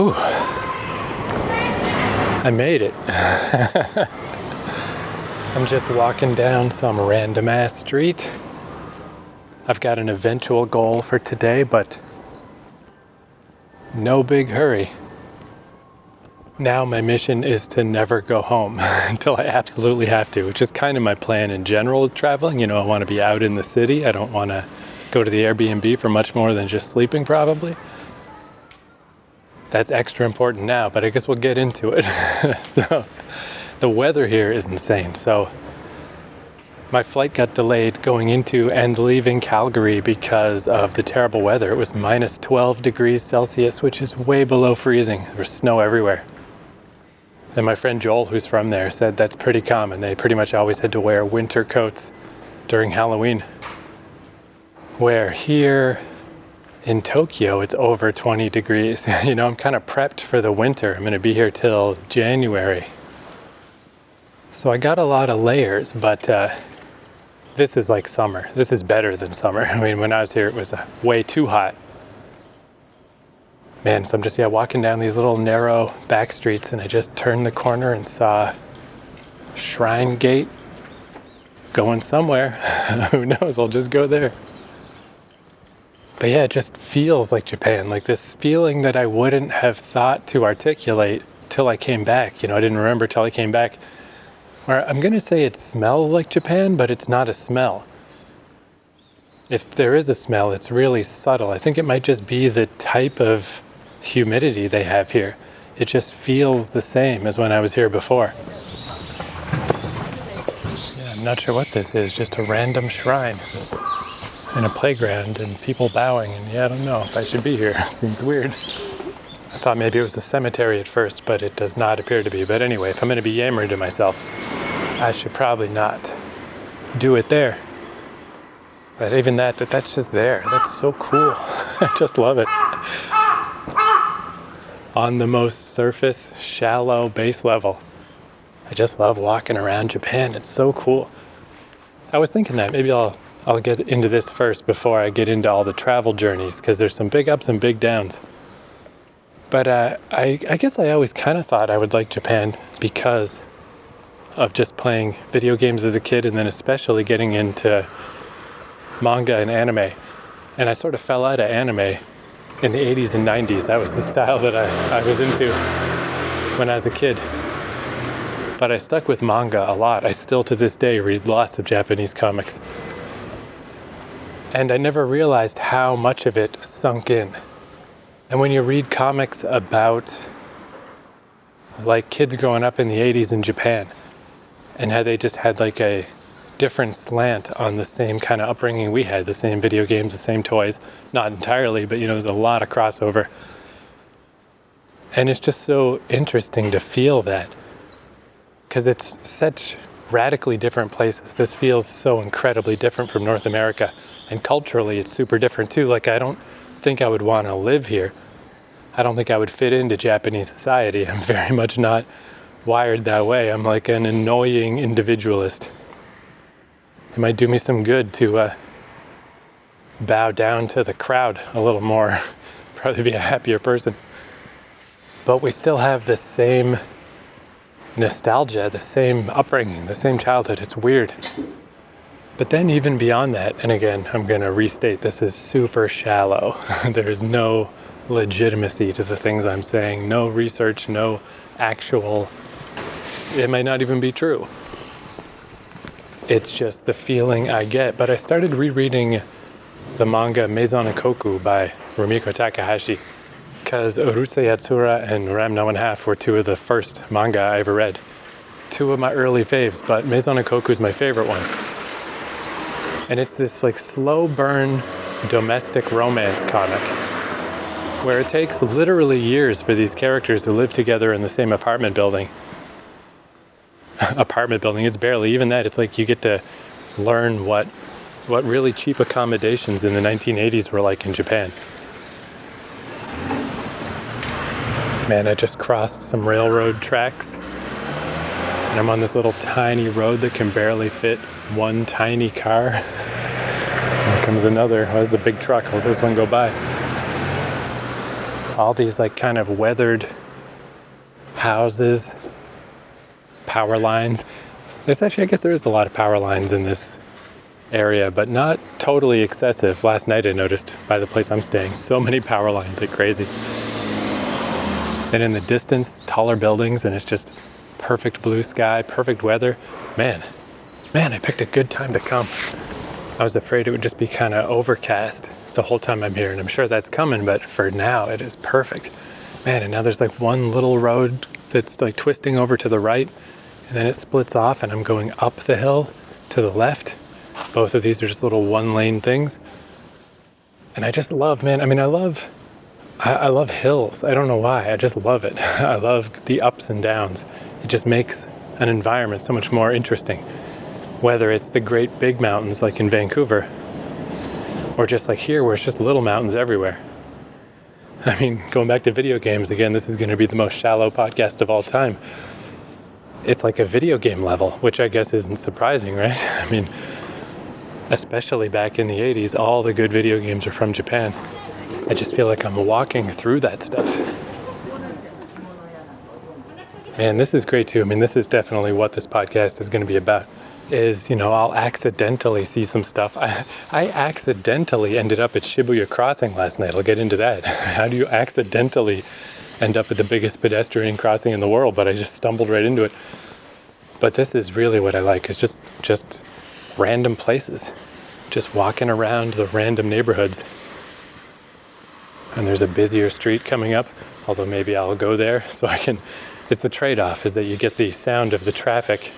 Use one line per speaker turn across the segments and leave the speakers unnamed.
Whew. I made it. I'm just walking down some random ass street. I've got an eventual goal for today, but no big hurry. Now my mission is to never go home until I absolutely have to, which is kind of my plan in general with traveling. You know, I want to be out in the city. I don't want to go to the Airbnb for much more than just sleeping, probably. That's extra important now, but I guess we'll get into it. So, the weather here is insane. So, my flight got delayed going into and leaving Calgary because of the terrible weather. It was minus 12 degrees Celsius, which is way below freezing. There was snow everywhere. And my friend Joel, who's from there, said that's pretty common. They pretty much always had to wear winter coats during Halloween. Where here in Tokyo, it's over 20 degrees. You know, I'm kind of prepped for the winter. I'm going to be here till January. So I got a lot of layers, but this is like summer. This is better than summer. I mean, when I was here, it was way too hot. Man, so I'm just walking down these little narrow back streets, and I just turned the corner and saw Shrine Gate going somewhere. Who knows? I'll just go there. But yeah, it just feels like Japan, like this feeling that I wouldn't have thought to articulate till I came back. You know, I didn't remember till I came back. Where I'm going to say it smells like Japan, but it's not a smell. If there is a smell, it's really subtle. I think it might just be the type of humidity they have here. It just feels the same as when I was here before. Yeah, I'm not sure what this is, just a random shrine. In a playground and people bowing, and I don't know if I should be here. It seems weird. I thought maybe it was a cemetery at first, but it does not appear to be. But anyway, if I'm going to be yammering to myself, I should probably not do it there. But even that's just there. That's so cool. I just love it. On the most surface, shallow base level. I just love walking around Japan. It's so cool. I was thinking that maybe I'll get into this first before I get into all the travel journeys, because there's some big ups and big downs. But I guess I always kind of thought I would like Japan because of just playing video games as a kid, and then especially getting into manga and anime. And I sort of fell out of anime in the 80s and 90s. That was the style that I was into when I was a kid. But I stuck with manga a lot. I still to this day read lots of Japanese comics. And I never realized how much of it sunk in. And when you read comics about like kids growing up in the 80s in Japan and how they just had like a different slant on the same kind of upbringing we had, the same video games, the same toys, not entirely, but there's a lot of crossover. And it's just so interesting to feel that, because it's such radically different places. This feels so incredibly different from North America. And culturally, it's super different too. Like, I don't think I would want to live here. I don't think I would fit into Japanese society. I'm very much not wired that way. I'm like an annoying individualist. It might do me some good to bow down to the crowd a little more. Probably be a happier person. But we still have the same nostalgia, the same upbringing, the same childhood. It's weird. But then even beyond that, and again, I'm going to restate, this is super shallow. There's no legitimacy to the things I'm saying, no research, no actual, it might not even be true. It's just the feeling I get. But I started rereading the manga Maison Ikoku by Rumiko Takahashi, because Urusei Yatsura and Ram No 1/2 were two of the first manga I ever read. Two of my early faves, but Maison Ikoku is my favorite one. And it's this like slow burn domestic romance comic where it takes literally years for these characters who live together in the same apartment building. It's barely even that. It's like you get to learn what really cheap accommodations in the 1980s were like in Japan. Man, I just crossed some railroad tracks. And I'm on this little tiny road that can barely fit one tiny car. Here comes another. Oh, this is a big truck. Let this one go by. all these like kind of weathered houses, power lines. There's actually, I guess there is a lot of power lines in this area, but not totally excessive. Last night I noticed by the place I'm staying, so many power lines, like crazy. And in the distance, taller buildings, and it's just perfect blue sky, perfect weather. Man, I picked a good time to come. I was afraid it would just be kind of overcast the whole time I'm here, and I'm sure that's coming, but for now it is perfect. Man, and now there's like one little road that's like twisting over to the right, and then it splits off and I'm going up the hill to the left. Both of these are just little one-lane things. And I just love, man, I mean, I love hills. I don't know why, I just love it. I love the ups and downs. It just makes an environment so much more interesting. Whether it's the great big mountains like in Vancouver, or just like here where it's just little mountains everywhere. I mean, going back to video games, again, this is going to be the most shallow podcast of all time. It's like a video game level, which I guess isn't surprising, right? I mean, especially back in the 80s, all the good video games are from Japan. I just feel like I'm walking through that stuff. Man, this is great too. I mean, this is definitely what this podcast is going to be about. Is, I'll accidentally see some stuff. I accidentally ended up at Shibuya Crossing last night. I'll get into that. How do you accidentally end up at the biggest pedestrian crossing in the world? But I just stumbled right into it. But this is really what I like, is just random places. Just walking around the random neighborhoods. And there's a busier street coming up, although maybe I'll go there so I can. It's the trade-off, is that you get the sound of the traffic,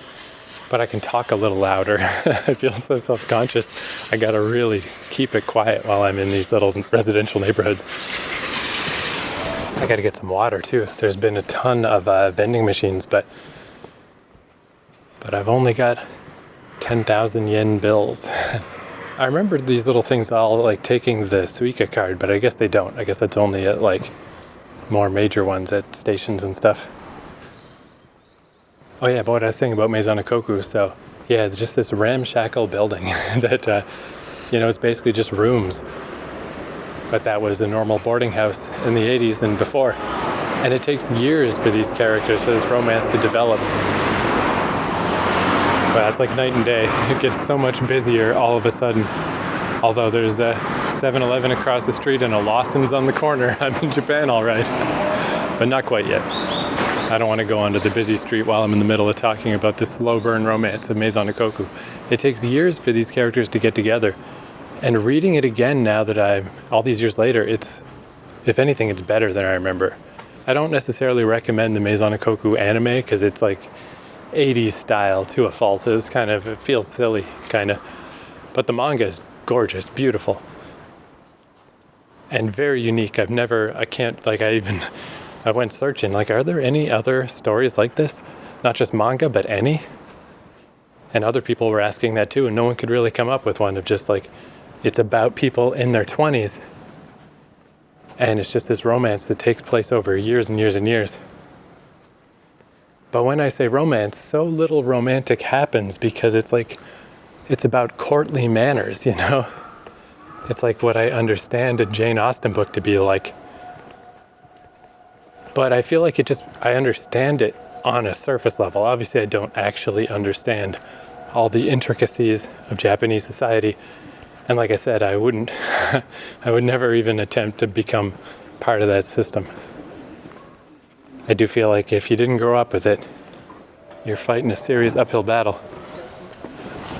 but I can talk a little louder. I feel so self-conscious. I gotta really keep it quiet while I'm in these little residential neighborhoods. I gotta get some water too. There's been a ton of vending machines, but I've only got 10,000 yen bills. I remember these little things all like taking the Suica card, but I guess they don't. I guess that's only at like more major ones at stations and stuff. Oh yeah, but what I was saying about Meizanokoku, so yeah, it's just this ramshackle building that, it's basically just rooms. But that was a normal boarding house in the 80s and before. And it takes years for these characters, for this romance to develop. But it's like night and day. It gets so much busier all of a sudden. Although there's the 7-Eleven across the street and a Lawson's on the corner. I'm in Japan, all right. But not quite yet. I don't want to go onto the busy street while I'm in the middle of talking about the slow burn romance of Meizanokoku. It takes years for these characters to get together. And reading it again now that all these years later, if anything, it's better than I remember. I don't necessarily recommend the Meizanokoku anime because it's like 80s style to a fault. So it feels silly, kind of. But the manga is gorgeous, beautiful. And very unique. I went searching, like, are there any other stories like this? Not just manga, but any? And other people were asking that too, and no one could really come up with one of just like, it's about people in their 20s. And it's just this romance that takes place over years and years and years. But when I say romance, so little romantic happens because it's about courtly manners, It's like what I understand a Jane Austen book to be like. But I feel like I understand it on a surface level. Obviously, I don't actually understand all the intricacies of Japanese society. And like I said, I would never even attempt to become part of that system. I do feel like if you didn't grow up with it, you're fighting a serious uphill battle.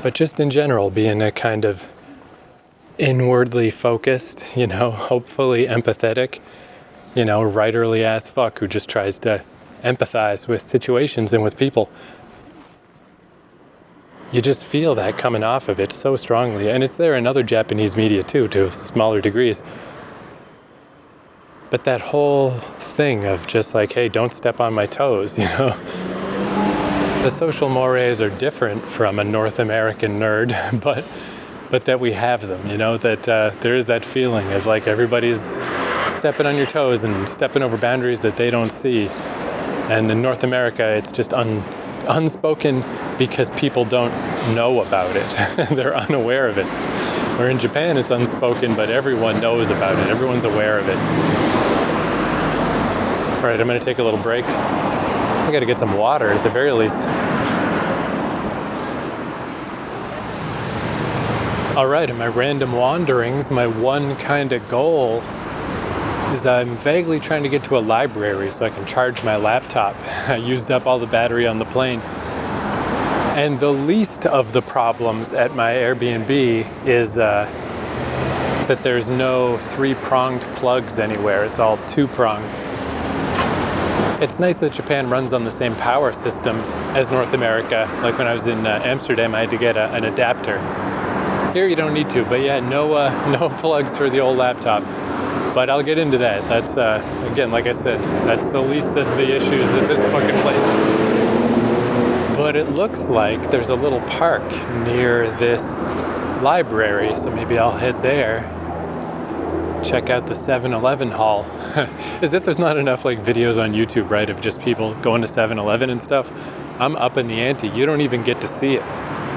But just in general, being a kind of inwardly focused, hopefully empathetic, writerly ass fuck who just tries to empathize with situations and with people. You just feel that coming off of it so strongly. And it's there in other Japanese media too, to smaller degrees. But that whole thing of just like, hey, don't step on my toes, The social mores are different from a North American nerd, but that we have them, that there is that feeling of like everybody's stepping on your toes and stepping over boundaries that they don't see. And in North America, it's just unspoken because people don't know about it. They're unaware of it. Where in Japan, it's unspoken, but everyone knows about it. Everyone's aware of it. All right, I'm gonna take a little break. I gotta get some water at the very least. All right, in my random wanderings, my one kind of goal is I'm vaguely trying to get to a library so I can charge my laptop. I used up all the battery on the plane. And the least of the problems at my Airbnb is that there's no three-pronged plugs anywhere. It's all two-pronged. It's nice that Japan runs on the same power system as North America. Like when I was in Amsterdam, I had to get an adapter. Here you don't need to, but yeah, no plugs for the old laptop. But I'll get into that. That's, again, like I said, that's the least of the issues at this fucking place. But it looks like there's a little park near this library, so maybe I'll head there. Check out the 7-Eleven haul. As if there's not enough like videos on YouTube, right, of just people going to 7-Eleven and stuff. I'm up in the ante. You don't even get to see it.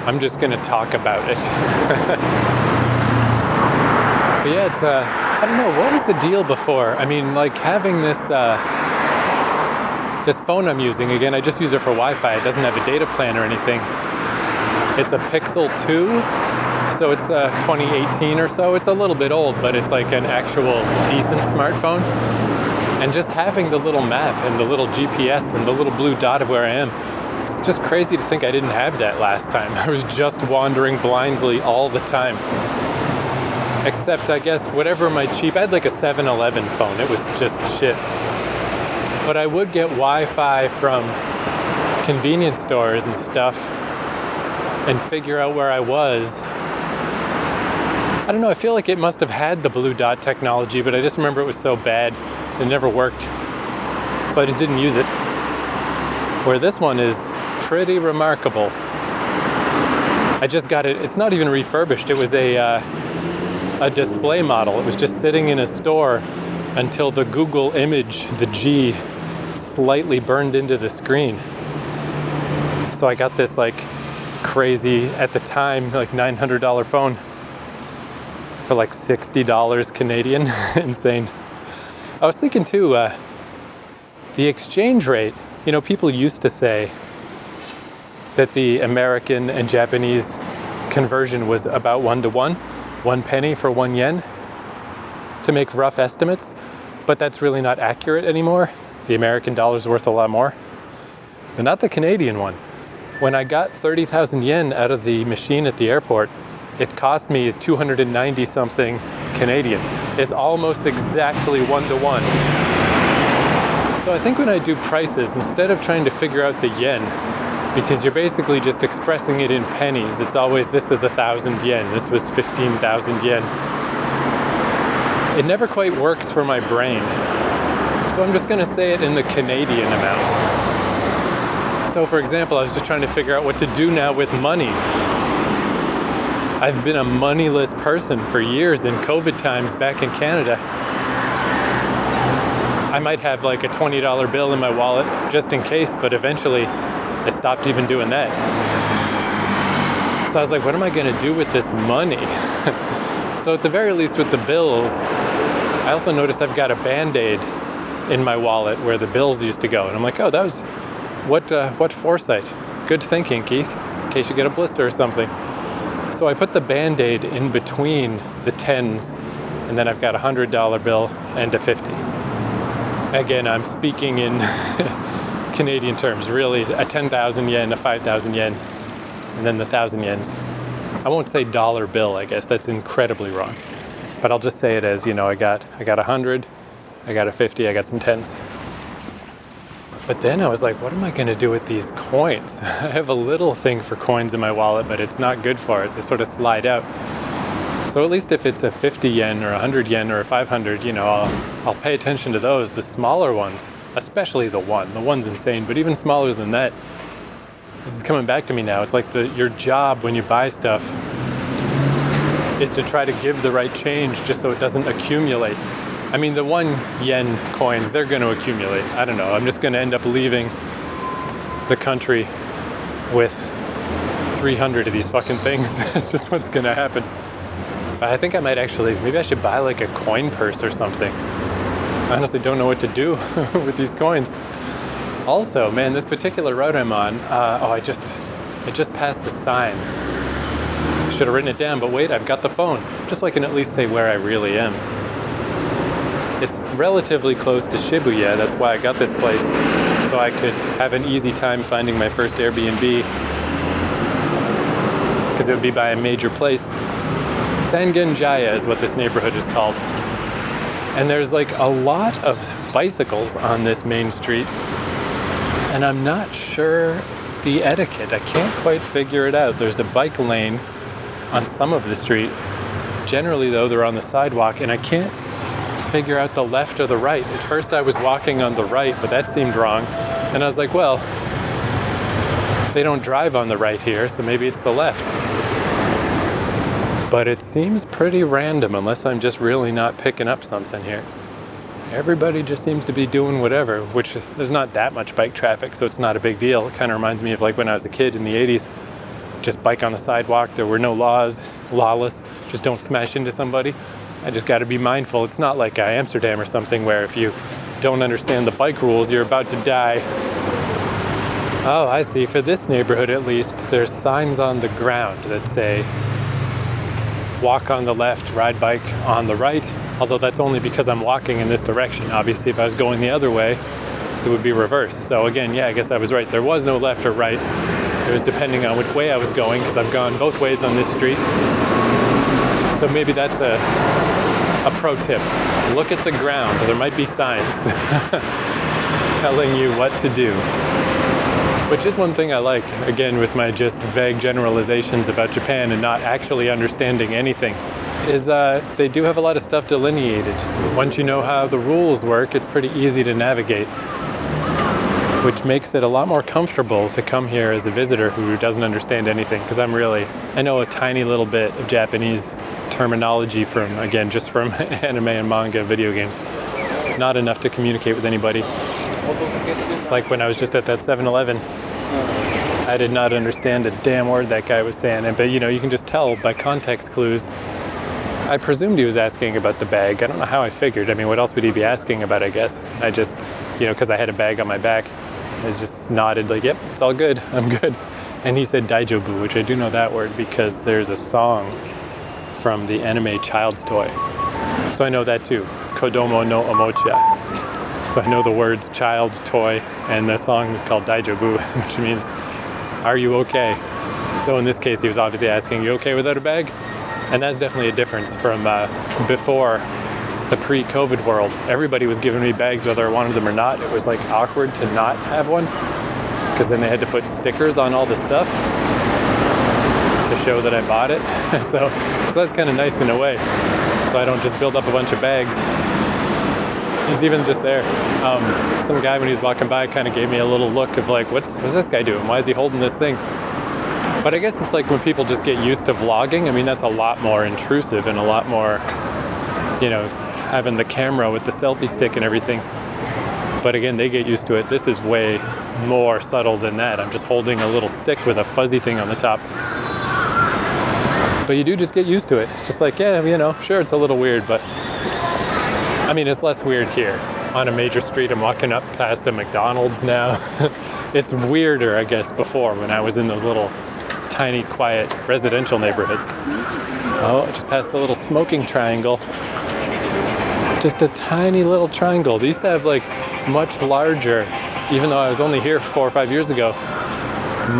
I'm just gonna talk about it. But yeah, it's I don't know, what was the deal before? I mean, like having this this phone I'm using, again, I just use it for Wi-Fi. It doesn't have a data plan or anything. It's a Pixel 2. So it's 2018 or so. It's a little bit old, but it's like an actual decent smartphone. And just having the little map and the little GPS and the little blue dot of where I am, it's just crazy to think I didn't have that last time. I was just wandering blindly all the time. Except, I guess, whatever my I had like a 7-Eleven phone. It was just shit. But I would get Wi-Fi from convenience stores and stuff and figure out where I was. I don't know, I feel like it must have had the blue dot technology, but I just remember it was so bad, it never worked. So I just didn't use it. Where this one is pretty remarkable. I just got it, it's not even refurbished, it was a display model. It was just sitting in a store until the Google image, the G, slightly burned into the screen. So I got this like crazy, at the time, like $900 phone. For like $60 Canadian. Insane. I was thinking too, the exchange rate, you know, people used to say that the American and Japanese conversion was about 1-to-1, 1 penny for 1 yen, to make rough estimates, but that's really not accurate anymore. The American dollar's worth a lot more, but not the Canadian one. When I got 30,000 yen out of the machine at the airport, it cost me 290 something Canadian. It's almost exactly 1-to-1. So I think when I do prices, instead of trying to figure out the yen, because you're basically just expressing it in pennies, it's always, this is 1,000 yen, this was 15,000 yen. It never quite works for my brain. So I'm just gonna say it in the Canadian amount. So for example, I was just trying to figure out what to do now with money. I've been a moneyless person for years in COVID times back in Canada. I might have like a $20 bill in my wallet just in case, but eventually I stopped even doing that. So I was like, what am I gonna do with this money? So at the very least with the bills, I also noticed I've got a Band-Aid in my wallet where the bills used to go. And I'm like, oh, that was, what foresight. Good thinking, Keith, in case you get a blister or something. So I put the Band-Aid in between the 10s, and then I've got a $100 bill and a 50. Again, I'm speaking in Canadian terms, really a 10,000 yen, a 5,000 yen, and then the 1,000 yens. I won't say dollar bill, I guess, that's incredibly wrong. But I'll just say it as, you know, I got 100, I got a 50, I got some 10s. But then I was like, what am I going to do with these coins? I have a little thing for coins in my wallet, but it's not good for it. They sort of slide out. So at least if it's a 50 yen or 100 yen or a 500, you know, I'll pay attention to those. The smaller ones, especially the one. The one's insane, but even smaller than that. This is coming back to me now. It's like your job when you buy stuff is to try to give the right change just so it doesn't accumulate. I mean, the 1 yen coins, they're going to accumulate. I don't know. I'm just going to end up leaving the country with 300 of these fucking things. That's just what's going to happen. But I think I might actually, maybe I should buy like a coin purse or something. I honestly don't know what to do with these coins. Also, man, this particular route I'm on, I just passed the sign. Should have written it down, but wait, I've got the phone, just so I can at least say where I really am. It's relatively close to Shibuya, that's why I got this place, so I could have an easy time finding my first Airbnb, because it would be by a major place. Sangenjaya is what this neighborhood is called. And there's like a lot of bicycles on this main street, and I'm not sure the etiquette. I can't quite figure it out. There's a bike lane on some of the street. Generally though, they're on the sidewalk, and I can't figure out the left or the right. At first I was walking on the right, but that seemed wrong. And I was like, well, they don't drive on the right here, so maybe it's the left. But it seems pretty random unless I'm just really not picking up something here. Everybody just seems to be doing whatever, which there's not that much bike traffic, so it's not a big deal. It kind of reminds me of like when I was a kid in the 80s. Just bike on the sidewalk, there were no laws, lawless, just don't smash into somebody. I just got to be mindful. It's not like Amsterdam or something where if you don't understand the bike rules, you're about to die. Oh, I see. For this neighborhood at least, there's signs on the ground that say walk on the left, ride bike on the right, although that's only because I'm walking in this direction. Obviously, if I was going the other way, it would be reversed. So again, yeah, I guess I was right. There was no left or right. It was depending on which way I was going, because I've gone both ways on this street. So maybe that's a pro tip. Look at the ground. There might be signs telling you what to do. Which is one thing I like, again, with my just vague generalizations about Japan and not actually understanding anything, is they do have a lot of stuff delineated. Once you know how the rules work, it's pretty easy to navigate, which makes it a lot more comfortable to come here as a visitor who doesn't understand anything, because I know a tiny little bit of Japanese terminology from, again, just from anime and manga and video games. Not enough to communicate with anybody. Like when I was just at that 7-Eleven, I did not understand a damn word that guy was saying. But you can just tell by context clues. I presumed he was asking about the bag. I don't know how I figured. I mean, what else would he be asking about, I guess? I just, because I had a bag on my back, I just nodded like, yep, it's all good, I'm good. And he said daijobu, which I do know that word because there's a song from the anime Child's Toy. So I know that too, Kodomo no Omocha. So I know the words child, toy, and the song was called Daijobu, which means, are you okay? So in this case, he was obviously asking, you okay without a bag? And that's definitely a difference from before the pre-COVID world. Everybody was giving me bags whether I wanted them or not. It was like awkward to not have one, because then they had to put stickers on all the stuff to show that I bought it. So that's kind of nice in a way. So I don't just build up a bunch of bags. He's even just there. Some guy when he was walking by kind of gave me a little look of like, what's this guy doing? Why is he holding this thing? But I guess it's like when people just get used to vlogging. I mean, that's a lot more intrusive and a lot more, having the camera with the selfie stick and everything. But again, they get used to it. This is way more subtle than that. I'm just holding a little stick with a fuzzy thing on the top. But you do just get used to it. It's just like, yeah, sure, it's a little weird, but I mean, it's less weird here. On a major street, I'm walking up past a McDonald's now. It's weirder, I guess, before when I was in those little tiny, quiet residential neighborhoods. Oh, I just passed a little smoking triangle. Just a tiny little triangle. They used to have like much larger, even though I was only here 4 or 5 years ago,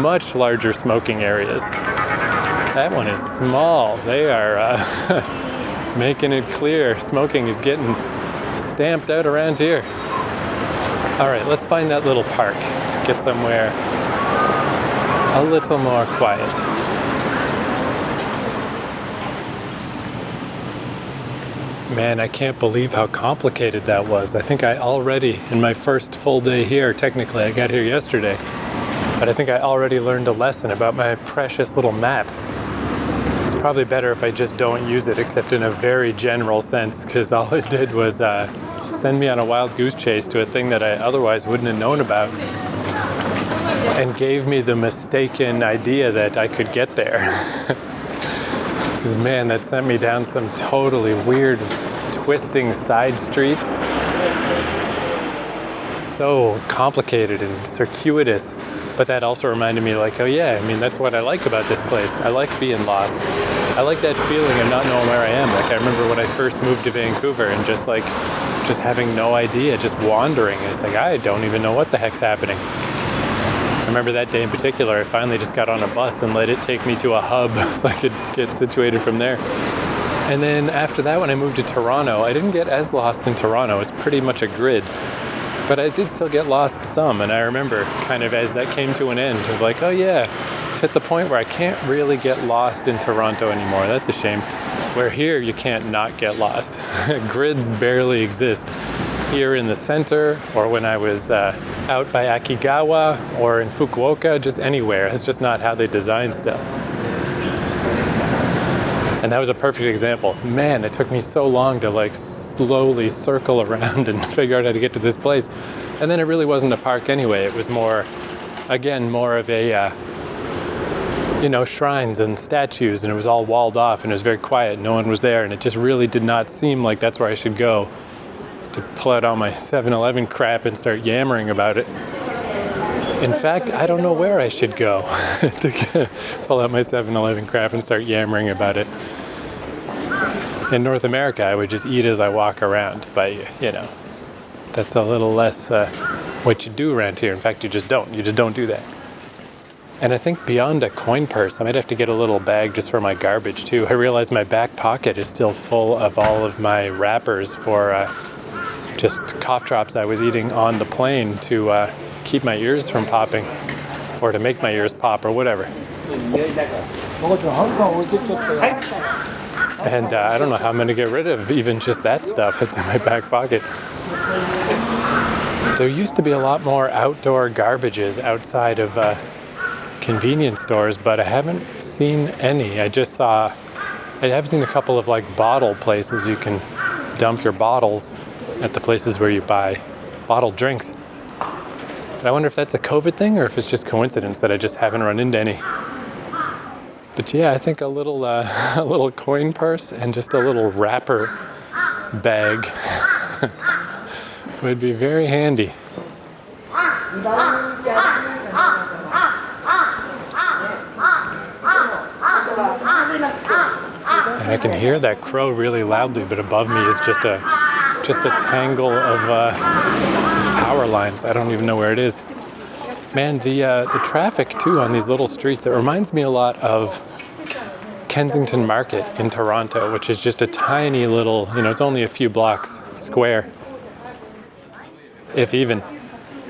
much larger smoking areas. That one is small. They are making it clear smoking is getting stamped out around here. All right, let's find that little park. Get somewhere a little more quiet. Man, I can't believe how complicated that was. I think I already, in my first full day here, technically I got here yesterday, but I think I already learned a lesson about my precious little map. It's probably better if I just don't use it, except in a very general sense, because all it did was send me on a wild goose chase to a thing that I otherwise wouldn't have known about, and gave me the mistaken idea that I could get there. Because man, that sent me down some totally weird, twisting side streets so complicated and circuitous. But that also reminded me, like, oh yeah, I mean, that's what I like about this place. I like being lost. I like that feeling of not knowing where I am. Like, I remember when I first moved to Vancouver and just having no idea, just wandering. It's like, I don't even know what the heck's happening. I remember that day in particular, I finally just got on a bus and let it take me to a hub so I could get situated from there. And then after that, when I moved to Toronto, I didn't get as lost in Toronto. It's pretty much a grid. But I did still get lost some, and I remember kind of as that came to an end, of like, oh yeah, hit the point where I can't really get lost in Toronto anymore. That's a shame. Where here, you can't not get lost. Grids barely exist. Here in the center, or when I was out by Akigawa, or in Fukuoka, just anywhere. It's just not how they design stuff. And that was a perfect example. Man, it took me so long to like slowly circle around and figure out how to get to this place. And then it really wasn't a park anyway. It was more of a, shrines and statues, and it was all walled off, and it was very quiet. No one was there, and it just really did not seem like that's where I should go to pull out all my 7-Eleven crap and start yammering about it. In fact, I don't know where I should go to pull out my 7-Eleven crap and start yammering about it. In North America, I would just eat as I walk around, but, that's a little less what you do around here. In fact, you just don't do that. And I think beyond a coin purse, I might have to get a little bag just for my garbage too. I realize my back pocket is still full of all of my wrappers for just cough drops I was eating on the plane to keep my ears from popping, or to make my ears pop, or whatever. And I don't know how I'm going to get rid of even just that stuff. It's in my back pocket. There used to be a lot more outdoor garbages outside of convenience stores, but I haven't seen any. I have seen a couple of like bottle places you can dump your bottles at the places where you buy bottled drinks. But I wonder if that's a COVID thing or if it's just coincidence that I just haven't run into any. But yeah, I think a little coin purse and just a little wrapper bag would be very handy. And I can hear that crow really loudly, but above me is just a tangle of power lines. I don't even know where it is. Man, the traffic too on these little streets, it reminds me a lot of Kensington Market in Toronto, which is just a tiny little, it's only a few blocks square, if even.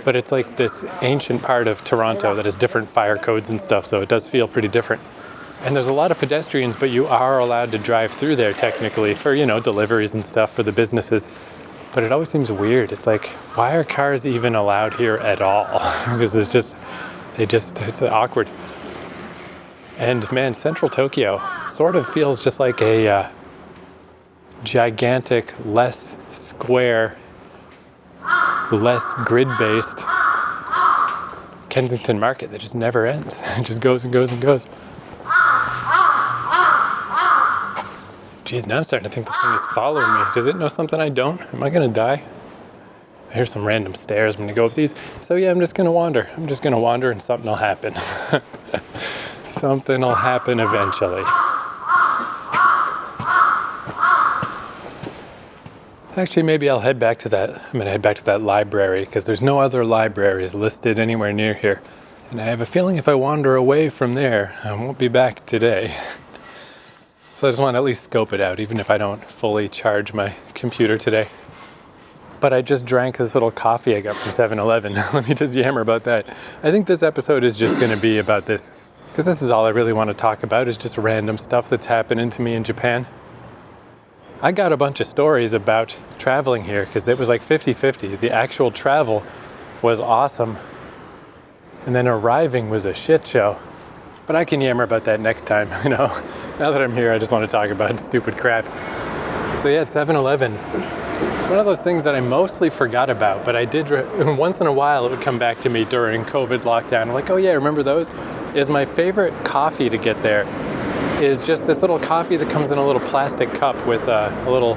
But it's like this ancient part of Toronto that has different fire codes and stuff, so it does feel pretty different. And there's a lot of pedestrians, but you are allowed to drive through there technically for, deliveries and stuff for the businesses. But it always seems weird. It's like, why are cars even allowed here at all? Because it's awkward. And man, central Tokyo sort of feels just like a gigantic, less square, less grid-based Kensington Market that just never ends. It just goes and goes and goes. Geez, now I'm starting to think the thing is following me. Does it know something I don't? Am I going to die? I hear some random stairs. I'm going to go up these. So yeah, I'm just going to wander. And something will happen. Something will happen eventually. Actually, maybe I'll head back to that. I'm going to head back to that library because there's no other libraries listed anywhere near here. And I have a feeling if I wander away from there, I won't be back today. So I just want to at least scope it out, even if I don't fully charge my computer today. But I just drank this little coffee I got from 7-Eleven. Let me just yammer about that. I think this episode is just going to be about this, because this is all I really want to talk about, is just random stuff that's happening to me in Japan. I got a bunch of stories about traveling here, because it was like 50-50. The actual travel was awesome, and then arriving was a shit show. But I can yammer about that next time, Now that I'm here, I just want to talk about stupid crap. So yeah, 7-Eleven. It's one of those things that I mostly forgot about, but I did, once in a while it would come back to me during COVID lockdown. I'm like, oh yeah, remember those? Is my favorite coffee to get there is just this little coffee that comes in a little plastic cup with a little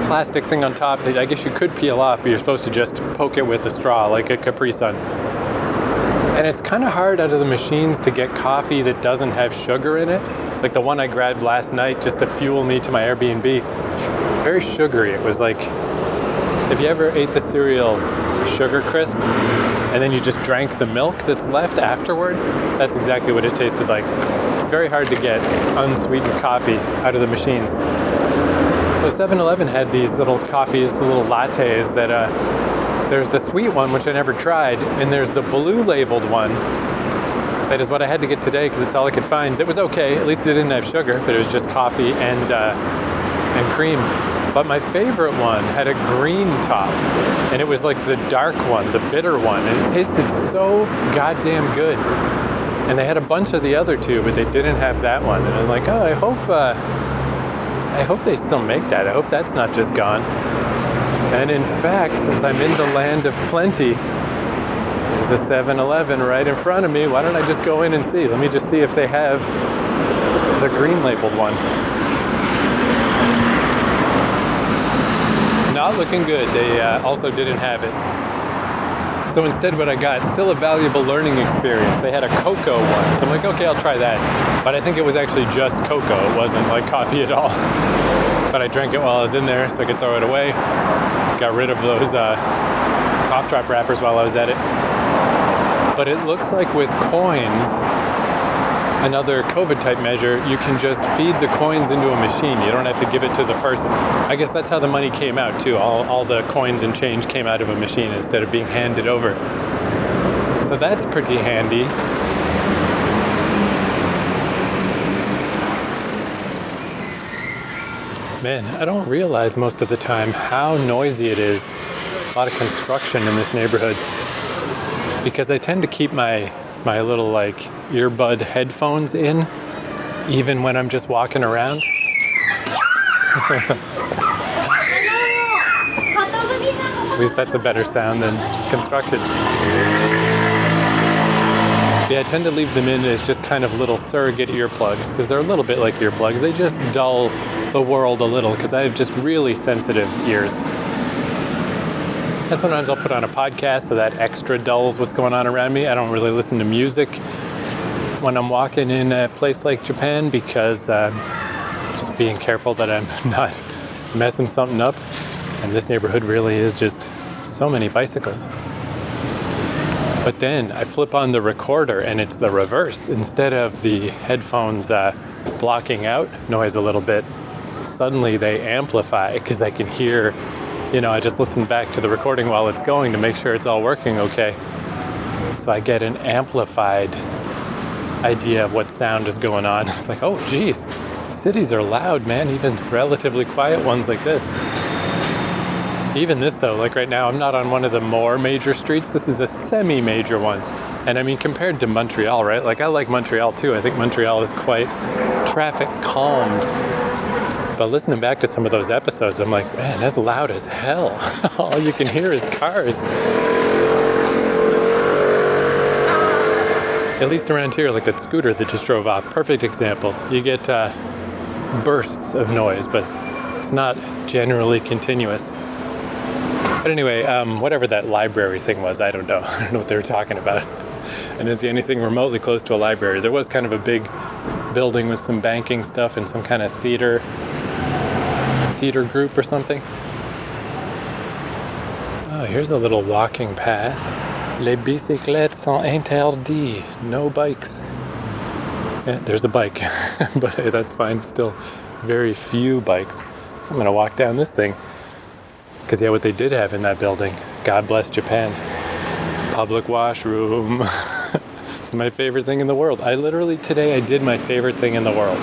plastic thing on top that I guess you could peel off, but you're supposed to just poke it with a straw like a Capri Sun. And it's kind of hard out of the machines to get coffee that doesn't have sugar in it. Like the one I grabbed last night just to fuel me to my Airbnb. Very sugary. It was like, if you ever ate the cereal Sugar Crisp and then you just drank the milk that's left afterward, that's exactly what it tasted like. It's very hard to get unsweetened coffee out of the machines. So 7-Eleven had these little coffees, little lattes that there's the sweet one, which I never tried, and there's the blue labeled one. That is what I had to get today because it's all I could find. That was okay. At least it didn't have sugar, but it was just coffee and cream. But my favorite one had a green top, and it was like the dark one, the bitter one, and it tasted so goddamn good. And they had a bunch of the other two, but they didn't have that one. And I'm like, oh, I hope they still make that. I hope that's not just gone. And in fact, since I'm in the land of plenty, there's a 7-Eleven right in front of me. Why don't I just go in and see? Let me just see if they have the green labeled one. Not looking good. They also didn't have it. So instead what I got, still a valuable learning experience. They had a cocoa one. So I'm like, okay, I'll try that. But I think it was actually just cocoa. It wasn't like coffee at all. But I drank it while I was in there so I could throw it away. Got rid of those cough drop wrappers while I was at it. But it looks like with coins, another COVID type measure, you can just feed the coins into a machine. You don't have to give it to the person. I guess that's how the money came out too. All the coins and change came out of a machine instead of being handed over. So that's pretty handy. Man, I don't realize most of the time how noisy it is. A lot of construction in this neighborhood. Because I tend to keep my little like earbud headphones in, even when I'm just walking around. At least that's a better sound than construction. Yeah, I tend to leave them in as just kind of little surrogate earplugs, because they're a little bit like earplugs. They just dull the world a little, because I have just really sensitive ears. And sometimes I'll put on a podcast so that extra dulls what's going on around me. I don't really listen to music when I'm walking in a place like Japan because just being careful that I'm not messing something up. And this neighborhood really is just so many bicycles. But then I flip on the recorder and it's the reverse. Instead of the headphones blocking out noise a little bit, suddenly they amplify because I can hear. I just listen back to the recording while it's going to make sure it's all working okay. So I get an amplified idea of what sound is going on. It's like, oh geez, cities are loud, man, even relatively quiet ones like this. Even this though, like right now, I'm not on one of the more major streets. This is a semi-major one. And I mean, compared to Montreal, right? Like I like Montreal too. I think Montreal is quite traffic calmed. But listening back to some of those episodes, I'm like, man, that's loud as hell. All you can hear is cars. At least around here, like that scooter that just drove off. Perfect example. You get bursts of noise, but it's not generally continuous. But anyway, whatever that library thing was, I don't know. I don't know what they were talking about. I didn't see anything remotely close to a library. There was kind of a big building with some banking stuff and some kind of theater group or something. Oh, here's a little walking path. Les bicyclettes sont interdites. No bikes. Yeah, there's a bike. But hey, that's fine. Still very few bikes. So I'm going to walk down this thing. Because yeah, what they did have in that building, God bless Japan, public washroom. It's my favorite thing in the world. Today I did my favorite thing in the world.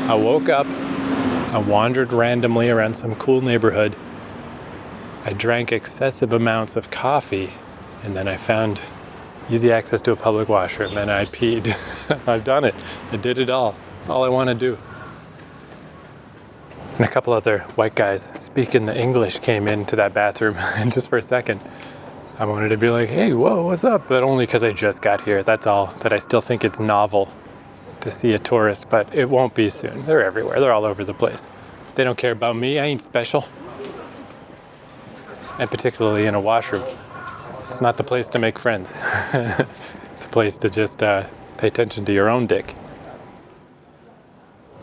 I woke up, I wandered randomly around some cool neighborhood. I drank excessive amounts of coffee, and then I found easy access to a public washroom, and I peed. I've done it. I did it all. That's all I want to do. And a couple other white guys speaking the English came into that bathroom, and just for a second, I wanted to be like, hey, whoa, what's up? But only because I just got here. That's all. That I still think it's novel to see a tourist, but it won't be soon. They're everywhere. They're all over the place. They don't care about me. I ain't special. and particularly in a washroom. It's not the place to make friends. It's a place to just pay attention to your own dick.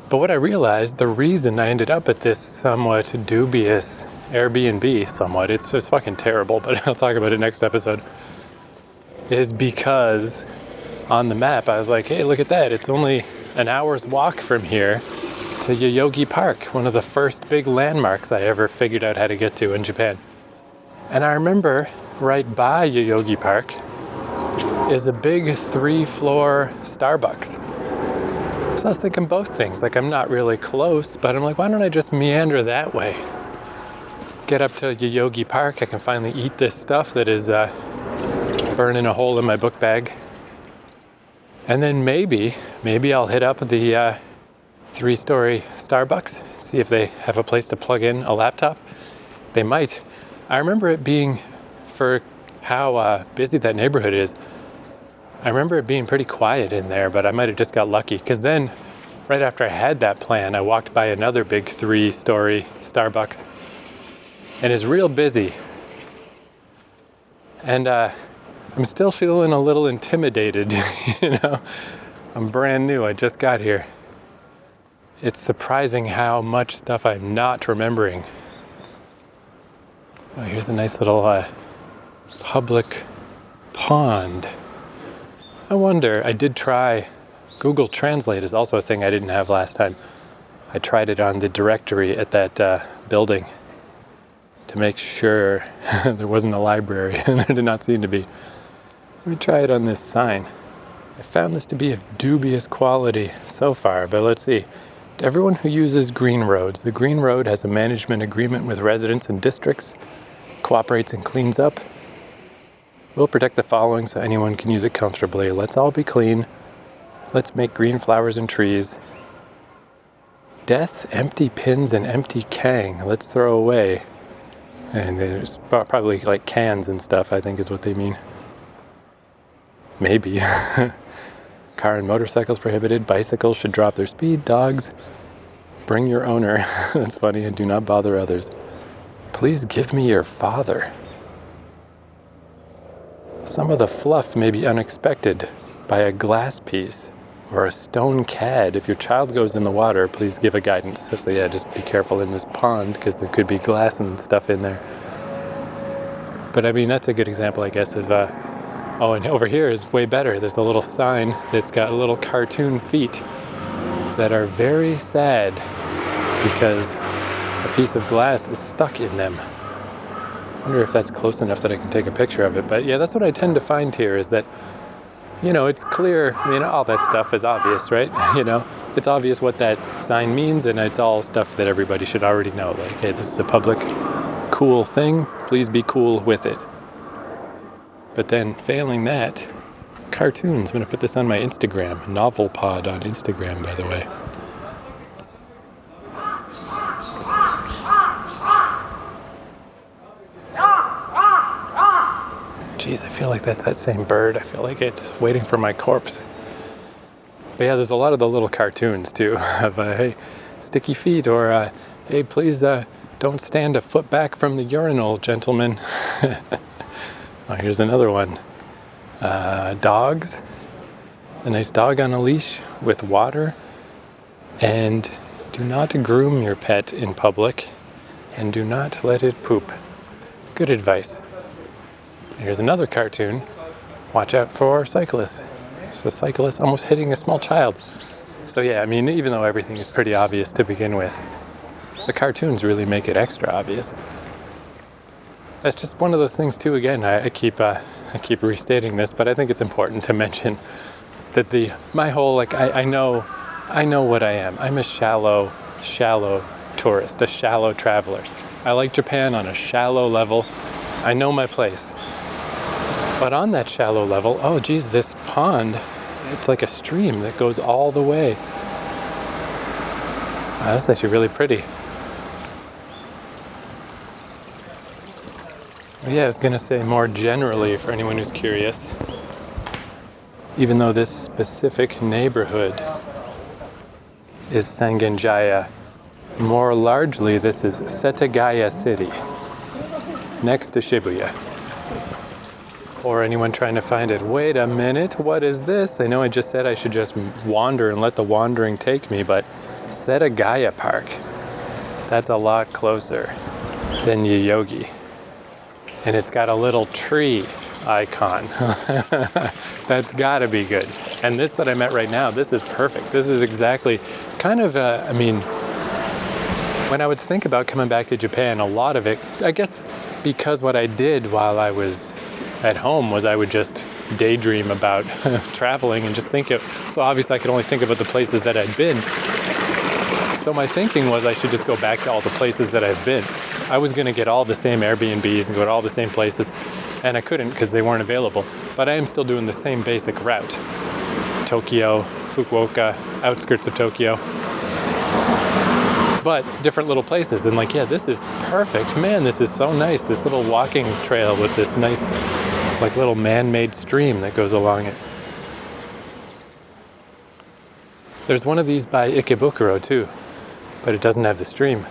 But what I realized, the reason I ended up at this somewhat dubious Airbnb, it's just fucking terrible, but I'll talk about it next episode, is because on the map I was like, hey, look at that, it's only an hour's walk from here to Yoyogi Park, one of the first big landmarks I ever figured out how to get to in Japan. And I remember right by Yoyogi Park is a big 3-floor Starbucks. So I was thinking both things, like I'm not really close, but I'm like, why don't I just meander that way? Get up to Yoyogi Park, I can finally eat this stuff that is burning a hole in my book bag. And then maybe I'll hit up the 3-story Starbucks, see if they have a place to plug in a laptop. They might. I remember it being, for how busy that neighborhood is, I remember it being pretty quiet in there, but I might have just got lucky. Because then, right after I had that plan, I walked by another big 3-story Starbucks. And it's real busy. And I'm still feeling a little intimidated, I'm brand new, I just got here. It's surprising how much stuff I'm not remembering. Oh, here's a nice little public pond. I wonder, I did try, Google Translate is also a thing I didn't have last time. I tried it on the directory at that building to make sure there wasn't a library, and there did not seem to be. Let me try it on this sign. I found this to be of dubious quality so far, but let's see. To everyone who uses green roads, the green road has a management agreement with residents and districts, cooperates and cleans up. We'll protect the following so anyone can use it comfortably. Let's all be clean. Let's make green flowers and trees. Death, empty pins, and empty kang. Let's throw away. And there's probably like cans and stuff, I think is what they mean. Maybe. Car and motorcycles prohibited. Bicycles should drop their speed. Dogs, bring your owner. That's funny. And do not bother others. Please give me your father. Some of the fluff may be unexpected. By a glass piece or a stone cad. If your child goes in the water, please give a guidance. So yeah, just be careful in this pond because there could be glass and stuff in there. But I mean, that's a good example, I guess, of oh, and over here is way better. There's a little sign that's got little cartoon feet that are very sad because a piece of glass is stuck in them. I wonder if that's close enough that I can take a picture of it. But yeah, that's what I tend to find here is that, it's clear, all that stuff is obvious, right? It's obvious what that sign means, and it's all stuff that everybody should already know. Like, hey, this is a public, cool thing. Please be cool with it. But then, failing that, cartoons. I'm going to put this on my Instagram. NovelPod on Instagram, by the way. Jeez, I feel like that's that same bird. I feel like it's waiting for my corpse. But yeah, there's a lot of the little cartoons too of, hey, sticky feet, or hey, please don't stand a foot back from the urinal, gentlemen. Oh, here's another one. Dogs. A nice dog on a leash with water. And do not groom your pet in public. And do not let it poop. Good advice. Here's another cartoon. Watch out for cyclists. It's a cyclist almost hitting a small child. So yeah, even though everything is pretty obvious to begin with, the cartoons really make it extra obvious. That's just one of those things too. Again, I keep restating this, but I think it's important to mention that my whole I know what I am. I'm a shallow tourist, a shallow traveler. I like Japan on a shallow level. I know my place. But on that shallow level, oh geez, this pond, it's like a stream that goes all the way. Wow, that's actually really pretty. Yeah, I was going to say more generally for anyone who's curious, even though this specific neighborhood is Sangenjaya, more largely this is Setagaya city. next to Shibuya. Or anyone trying to find it. Wait a minute, what is this? I know I just said I should just wander and let the wandering take me, but Setagaya Park. That's a lot closer than Yoyogi. And it's got a little tree icon. That's gotta be good. And this that I'm at right now, this is perfect. This is exactly kind of, when I would think about coming back to Japan, a lot of it, I guess because what I did while I was at home was I would just daydream about traveling and just think of, so obviously I could only think about the places that I'd been. So my thinking was I should just go back to all the places that I've been. I was going to get all the same Airbnbs and go to all the same places, and I couldn't because they weren't available. But I am still doing the same basic route. Tokyo, Fukuoka, outskirts of Tokyo. But different little places. And like, yeah, this is perfect. Man, this is so nice. This little walking trail with this nice, like little man-made stream that goes along it. There's one of these by Ikebukuro too, but it doesn't have the stream.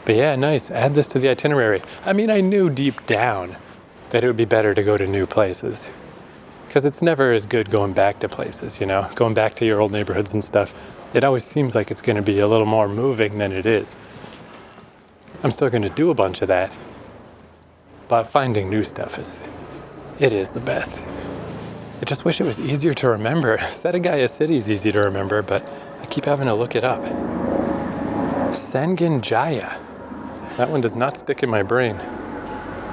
But yeah, nice. Add this to the itinerary. I mean, I knew deep down that it would be better to go to new places. Because it's never as good going back to places, you know? Going back to your old neighborhoods and stuff. It always seems like it's going to be a little more moving than it is. I'm still going to do a bunch of that. But finding new stuff it is the best. I just wish it was easier to remember. Setagaya City is easy to remember, but I keep having to look it up. Sangenjaya. That one does not stick in my brain.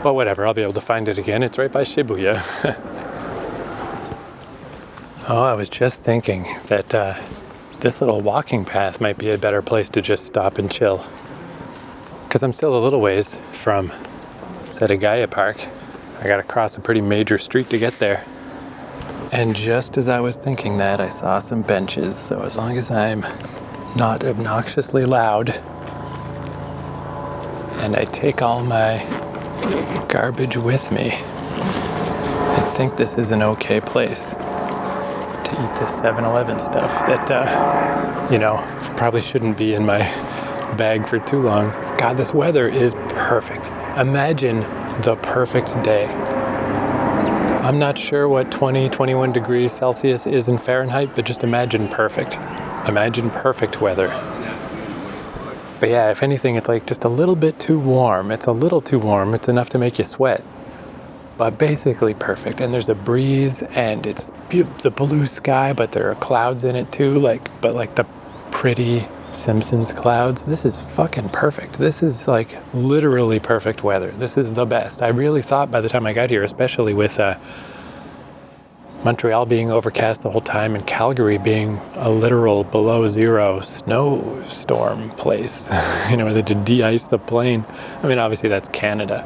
But whatever, I'll be able to find it again. It's right by Shibuya. Oh, I was just thinking that this little walking path might be a better place to just stop and chill. Because I'm still a little ways from Setagaya Park. I gotta cross a pretty major street to get there. And just as I was thinking that, I saw some benches. So as long as I'm not obnoxiously loud and I take all my garbage with me, I think this is an okay place to eat the 7-Eleven stuff that, probably shouldn't be in my bag for too long. God, this weather is perfect. Imagine the perfect day. I'm not sure what 21 degrees Celsius is in Fahrenheit, but just imagine perfect. Imagine perfect weather. But yeah, if anything, it's like just a little bit too warm. It's a little too warm. It's enough to make you sweat. But basically perfect. And there's a breeze, and it's a blue sky, but there are clouds in it too, but the pretty Simpsons clouds. This is fucking perfect. This is like literally perfect weather. This is the best. I really thought by the time I got here, especially with Montreal being overcast the whole time and Calgary being a literal below zero snowstorm place, where they had to de-ice the plane. I mean, obviously that's Canada.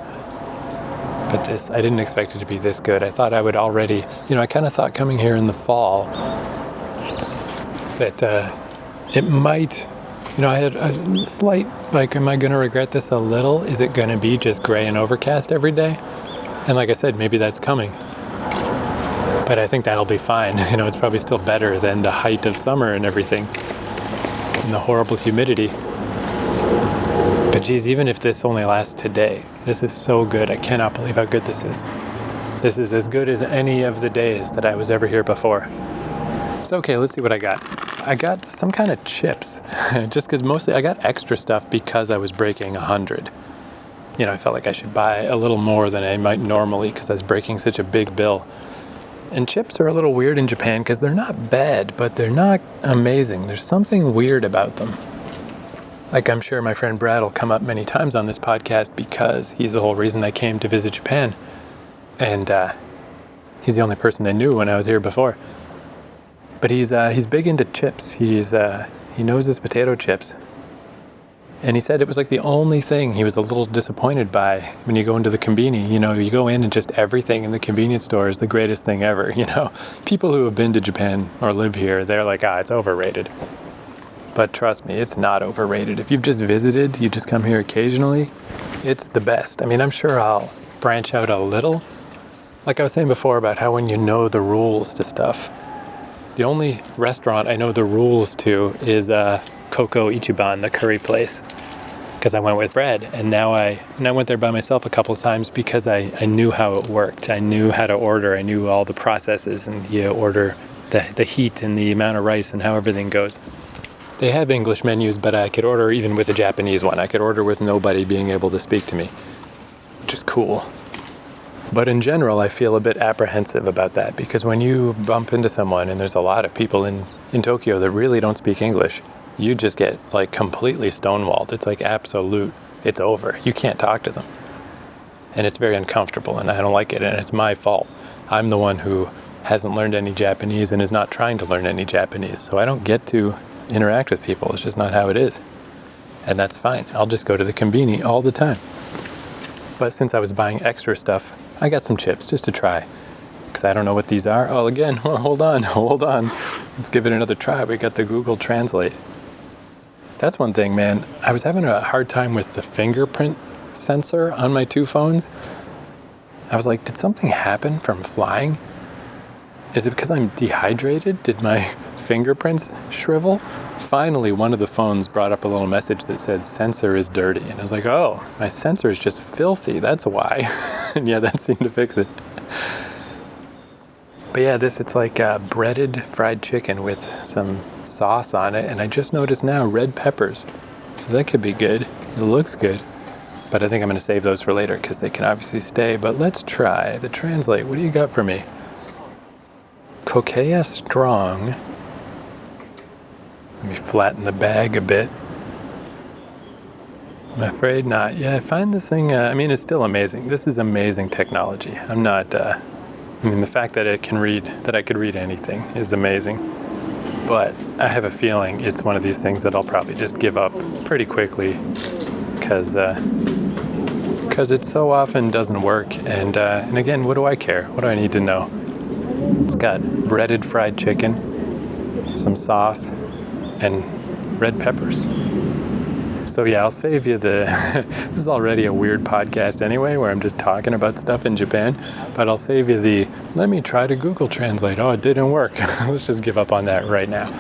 But this, I didn't expect it to be this good. I thought I would already, I kind of thought coming here in the fall that it might, I had a slight, am I going to regret this a little? Is it going to be just gray and overcast every day? And like I said, maybe that's coming. But I think that'll be fine. It's probably still better than the height of summer and everything, and the horrible humidity. But geez, even if this only lasts today, this is so good. I cannot believe how good this is. This is as good as any of the days that I was ever here before. So okay, let's see what I got. I got some kind of chips, just because mostly I got extra stuff because I was breaking 100. I felt like I should buy a little more than I might normally because I was breaking such a big bill. And chips are a little weird in Japan because they're not bad, but they're not amazing. There's something weird about them. Like I'm sure my friend Brad will come up many times on this podcast because he's the whole reason I came to visit Japan. And he's the only person I knew when I was here before. But he's big into chips. He knows his potato chips. And he said it was like the only thing he was a little disappointed by when you go into the conveni. You go in and just everything in the convenience store is the greatest thing ever. People who have been to Japan or live here, they're like, it's overrated. But trust me, it's not overrated. If you've just visited, you just come here occasionally, it's the best. I mean, I'm sure I'll branch out a little. Like I was saying before about how when you know the rules to stuff, the only restaurant I know the rules to is Koko Ichiban, the curry place. because I went with Brad, and I went there by myself a couple of times because I knew how it worked. I knew how to order. I knew all the processes, and you order the heat and the amount of rice and how everything goes. They have English menus, but I could order even with a Japanese one. I could order with nobody being able to speak to me, which is cool. But in general, I feel a bit apprehensive about that, because when you bump into someone, and there's a lot of people in Tokyo that really don't speak English, you just get like completely stonewalled. It's like absolute, it's over. You can't talk to them. And it's very uncomfortable, and I don't like it, and it's my fault. I'm the one who hasn't learned any Japanese and is not trying to learn any Japanese, so I don't get to interact with people. It's just not how it is. And that's fine. I'll just go to the konbini all the time. But since I was buying extra stuff, I got some chips just to try, because I don't know what these are. Oh, again, hold on. Let's give it another try. We got the Google Translate. That's one thing, man. I was having a hard time with the fingerprint sensor on my two phones. I was like, did something happen from flying? Is it because I'm dehydrated? Did my fingerprints shrivel? Finally, one of the phones brought up a little message that said sensor is dirty. And I was like, oh, my sensor is just filthy. That's why. And yeah, that seemed to fix it. But yeah, it's like breaded fried chicken with some sauce on it. And I just noticed now red peppers. So that could be good. It looks good. But I think I'm going to save those for later because they can obviously stay. But let's try the Translate. What do you got for me? Kokea Strong. Let me flatten the bag a bit. I'm afraid not. Yeah, I find this thing, it's still amazing. This is amazing technology. I'm not, the fact that I could read anything is amazing. But I have a feeling it's one of these things that I'll probably just give up pretty quickly because it so often doesn't work. And again, what do I care? What do I need to know? It's got breaded fried chicken, some sauce, and red peppers. So yeah, I'll save you this is already a weird podcast anyway, where I'm just talking about stuff in Japan, but I'll save you let me try to Google Translate. Oh, it didn't work. Let's just give up on that right now.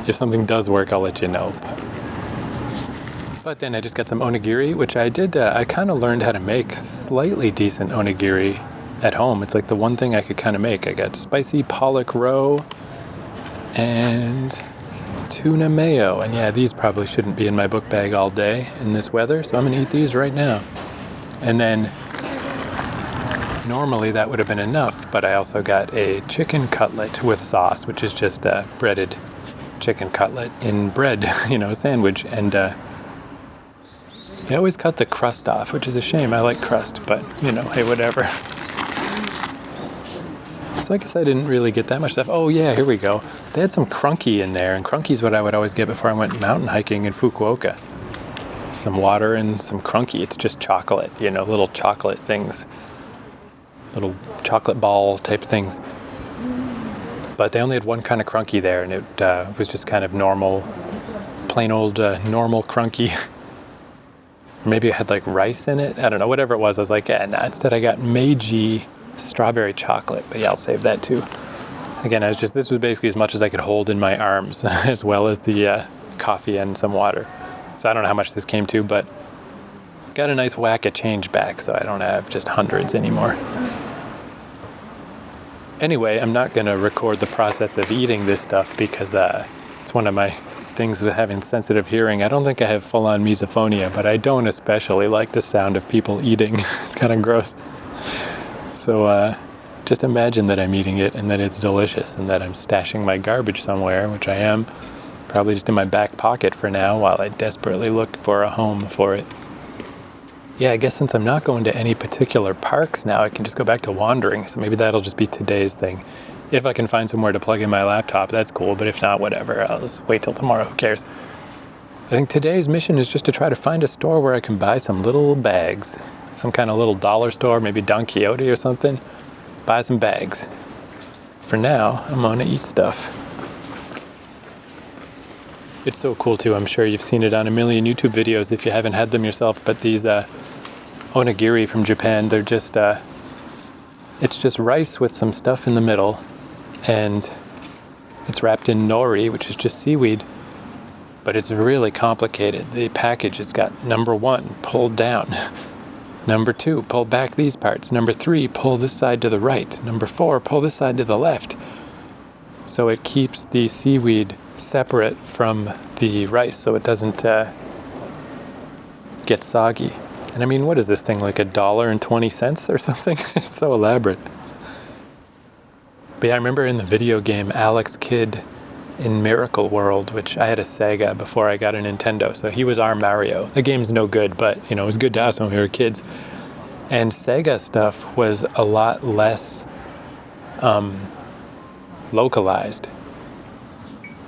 If something does work, I'll let you know. But then I just got some onigiri, which I did, I kind of learned how to make slightly decent onigiri at home. It's like the one thing I could kind of make. I got spicy pollock roe and tuna mayo. And yeah, these probably shouldn't be in my book bag all day in this weather, so I'm going to eat these right now. And then normally that would have been enough, but I also got a chicken cutlet with sauce, which is just a breaded chicken cutlet in bread, a sandwich. And they always cut the crust off, which is a shame. I like crust, but, hey, whatever. So I guess I didn't really get that much stuff. Oh yeah, here we go. They had some crunky in there, and crunky's what I would always get before I went mountain hiking in Fukuoka. Some water and some crunky. It's just chocolate, little chocolate things. Little chocolate ball type things. But they only had one kind of crunky there, and it was just kind of normal, plain old normal crunky. Maybe it had like rice in it. I don't know, whatever it was. I was like, nah. Instead I got Meiji strawberry chocolate, but yeah, I'll save that too. Again, this was basically as much as I could hold in my arms, as well as the coffee and some water. So I don't know how much this came to, but got a nice whack of change back, so I don't have just hundreds anymore. Anyway, I'm not going to record the process of eating this stuff because it's one of my things with having sensitive hearing. I don't think I have full-on misophonia, but I don't especially like the sound of people eating. It's kind of gross. So just imagine that I'm eating it and that it's delicious and that I'm stashing my garbage somewhere, which I am, probably just in my back pocket for now while I desperately look for a home for it. Yeah, I guess since I'm not going to any particular parks now, I can just go back to wandering. So maybe that'll just be today's thing. If I can find somewhere to plug in my laptop, that's cool. But if not, whatever. I'll just wait till tomorrow. Who cares? I think today's mission is just to try to find a store where I can buy some little bags. Some kind of little dollar store, maybe Don Quixote or something. Buy some bags. For now, I'm gonna eat stuff. It's so cool too. I'm sure you've seen it on a million YouTube videos if you haven't had them yourself. But these onigiri from Japan, they're just, it's just rice with some stuff in the middle. And it's wrapped in nori, which is just seaweed. but it's really complicated. The package has got number 1, pulled down. Number 2, pull back these parts. Number 3, pull this side to the right. Number 4, pull this side to the left. So it keeps the seaweed separate from the rice so it doesn't get soggy. And I mean, what is this thing, like $1.20 or something? It's so elaborate. But yeah, I remember in the video game Alex Kidd in Miracle World, which I had a Sega before I got a Nintendo, so he was our Mario. The game's no good, but it was good to us when we were kids. And Sega stuff was a lot less localized,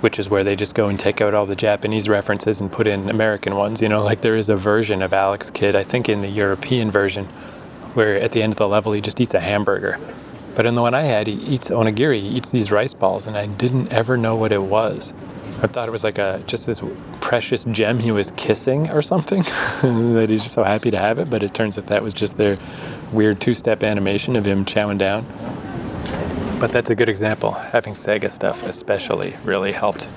which is where they just go and take out all the Japanese references and put in American ones. Like there is a version of Alex Kidd, I think in the European version, where at the end of the level he just eats a hamburger. But in the one I had, he eats onigiri, he eats these rice balls, and I didn't ever know what it was. I thought it was like just this precious gem he was kissing or something, that he's just so happy to have it, but it turns out that was just their weird 2-step animation of him chowing down. But that's a good example. Having Sega stuff especially really helped